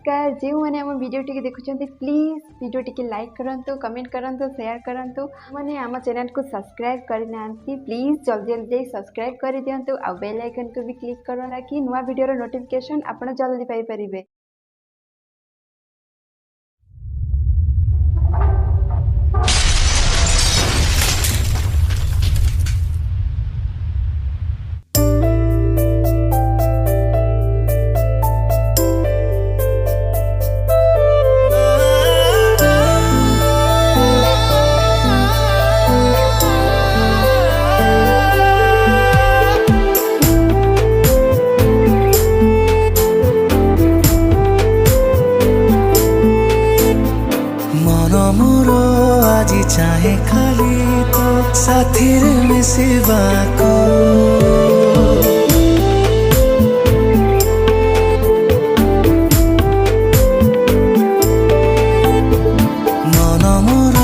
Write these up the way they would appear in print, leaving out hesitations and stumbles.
नमस्कार। जो मैंने आम वीडियो टी देखुं प्लीज वीडियो टी लाइक करूँ, कमेंट करूँ, शेयर करूँ। मैंने आम चैनल को सब्सक्राइब करना प्लीज जल्दी जल्दी सब्सक्राइब कर दिंतु आ बेल आइकन को भी क्लिक करो कि नुआ वीडियो नोटिफिकेशन आप जल्दी पाइपर। আজি चाहे खाली तो साथी रे मिसिबा को मन मोर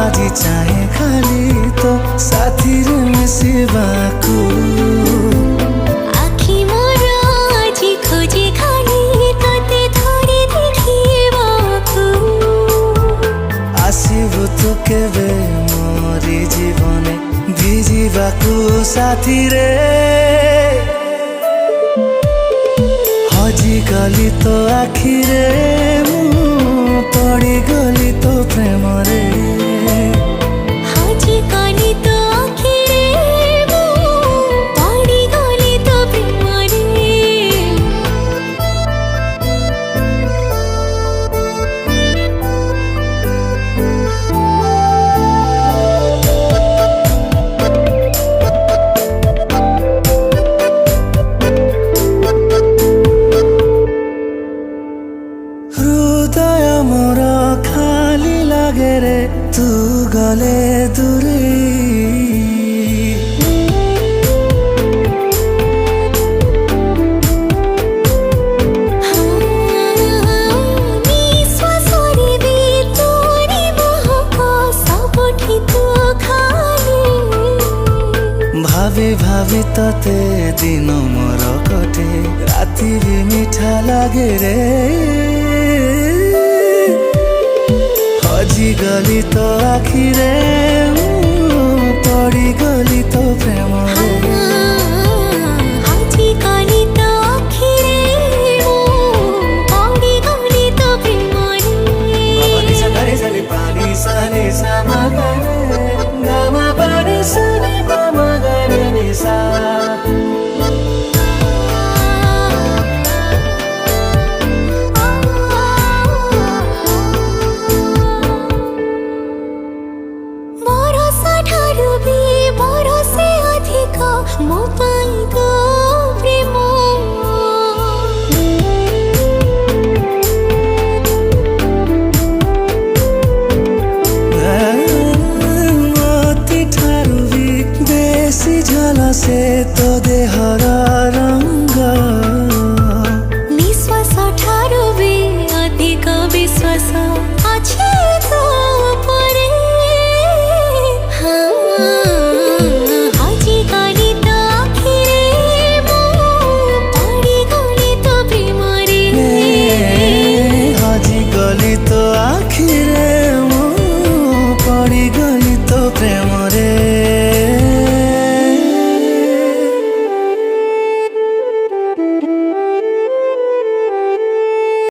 আজি चाहे खाली तो साथी रे मिसिबा को तू केवे मोरी जीवने भिजिबाकू साथी रे हजी गली तो आखिरे पड़ी गली तो प्रेम रे हजी गली तो आखिरे पड़ी गली तो प्रेम रे। तू गले दूरी भावी भावी तते दिन मोर कटे राति भी मीठा लागे रे हजी गली तो आखिरे पड़ी गली तो प्रेम रे हजी गली तो आखिरे पड़ी गली तो प्रेम रे। पानी सने समगरे गामा पानी सने मगरे निसा मो पाई तो प्रेम मोती ठारू भी बेसी झलसे तो देहर रंग निश्वास ठारू भी अधिक विश्वास अच्छे